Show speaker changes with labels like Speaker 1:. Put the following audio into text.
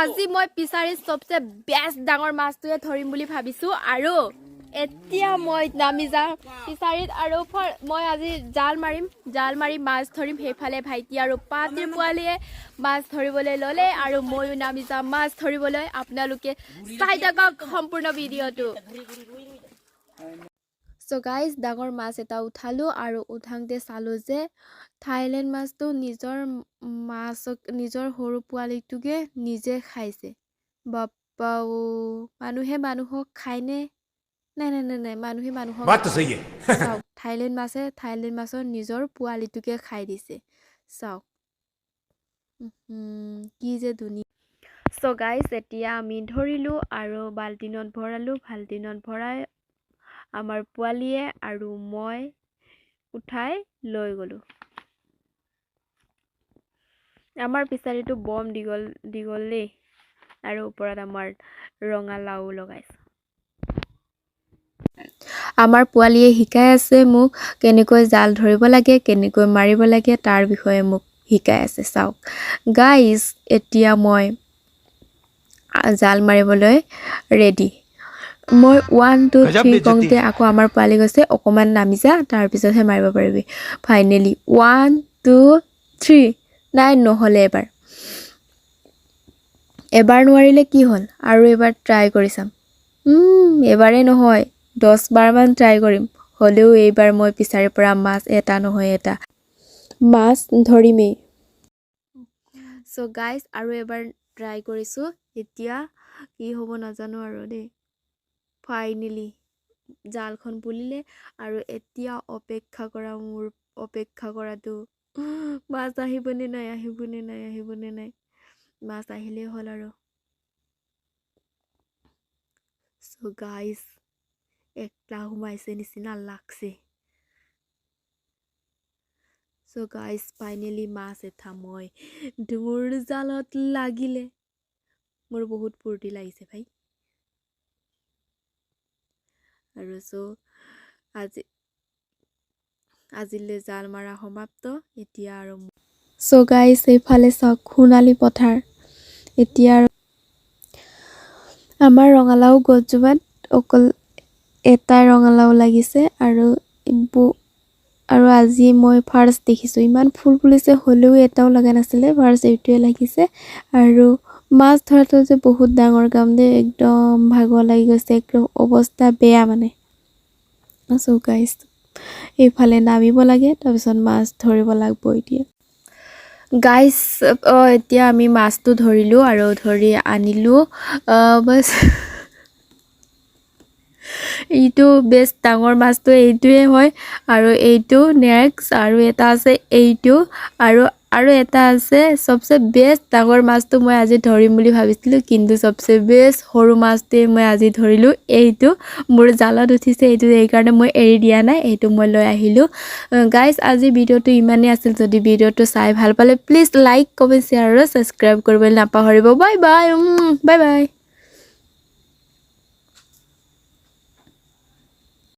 Speaker 1: আজি মই পিছাৰিত সবচে বেষ্ট ডাঙৰ মাছটোৱে ধৰিম বুলি ভাবিছো আৰু এতিয়া মই নামি যাম পিছাৰিত আৰু মই আজি জাল মাৰি মাছ ধৰিম সেইফালে ভাইটি আৰু পাতিৰ পোৱালিয়ে মাছ ধৰিবলৈ ললে আৰু ময়ো নামি যাম মাছ ধৰিবলৈ আপোনালোকে চাই থাকক সম্পূৰ্ণ ভিডিঅ'টো So guys ডাঙৰ মাছ এটা উঠালো আৰু উঠাংতে চালো যে থাইলেণ্ড মাছটো নিজৰ সৰু পোৱালিটোকে নিজে খাইছে বাপ্পাও মানুহে মানুহক খায়নে নাই মানুহে মানুহক
Speaker 2: बात तो सही है
Speaker 1: চাওক থাইলেণ্ড মাছৰ নিজৰ পোৱালিটোকে খাই দিছে চাওক কি যে ধুনীয়া So guys এতিয়া আমি ধৰিলো আৰু বাল্টিনত ভৰাই আমাৰ পোৱালিয়ে আৰু মই উঠাই লৈ গলো আমাৰ পিছাৰিটো বম দীঘল আৰু ওপৰত আমাৰ ৰঙালাও লগাইছে আমাৰ পোৱালিয়ে শিকাই আছে মোক কেনেকৈ জাল ধৰিব লাগে কেনেকৈ মাৰিব লাগে তাৰ বিষয়ে মোক শিকাই আছে চাওক গাইস এতিয়া মই জাল মাৰিবলৈ ৰেডি মই 1 2 3 কওঁতে আকৌ আমাৰ পোৱালি গৈছে অকমান নামি যা তাৰ পিছতহে মাৰিব পাৰিবি ফাইনেলি 1 2 3 নাই নহলে এবাৰ নোৱাৰিলে কি হ'ল আৰু এবাৰ ট্ৰাই কৰি চাম এবাৰে নহয় 10 বাৰ মান ট্ৰাই কৰিম হলেও এইবাৰ মই পিছাৰিৰ পৰা মাছ এটা নহয় এটা মাছ ধৰিমেই সো গাইস আৰু এবাৰ ট্ৰাই কৰিছো এতিয়া কি হ'ব নাজানো আৰু দেই ফাইনেলি জালখন পুলিলে আৰু এতিয়া অপেক্ষা কৰাটো মাছ আহিবনে নাই মাছ আহিলে হ'ল আৰু সো গাইস একটা সোমাইছে নিচিনা লাগছে সো গাইস ফাইনেলি মাছ এটা মই মোৰ জালত লাগিলে মোৰ বহুত ফূৰ্তি লাগিছে ভাই আৰু সো আজিলে জাল মাৰা সমাপ্ত এতিয়া আৰু সো গাইস এইফালে চাওক সোণালী পথাৰ এতিয়া আমাৰ ৰঙালাও গছজোপাত অকল এটা ৰঙালাও লাগিছে আৰু আজি মই ফাৰ্ষ্ট দেখিছো ইমান ফুল ফুলিছে হলেও এটাও লগা নাছিলে ফাৰ্ষ্ট এইটোৱে লাগিছে আৰু মাছ ধৰাটো যে বহুত ডাঙৰ কাম দে একদম ভাগৰ লাগি গৈছে একদম অৱস্থা বেয়া মানে সো গাইস এইফালে নামিব লাগে তাৰ পিছত মাছ ধৰিব লাগিব এতিয়া গাইস এতিয়া আমি মাছটো ধৰিলো আৰু ধৰি আনিলো বাস এইটো বেষ্ট ডাঙৰ মাছটো এইটোৱে হয় আৰু এইটো নেক্সট আৰু এটা আছে এইটো আৰু এটা আছে সবচে বেষ্ট ডাঙৰ মাছটো মই আজি ধৰিম বুলি ভাবিছিলো কিন্তু সবচে বেষ্ট সৰু মাছটোৱে মই আজি ধৰিলো এইটো মোৰ জালত উঠিছে এইটো এই কাৰণে মই এৰি দিয়া নাই এইটো মই লৈ আহিলো গাইস আজি ভিডিওটো ইমানেই আছিল যদি ভিডিওটো চাই ভাল পালে প্লিজ লাইক কমেন্ট শ্বেয়াৰ আৰু সাবস্ক্ৰাইব কৰিবলৈ নাপাহৰিব বাই বাই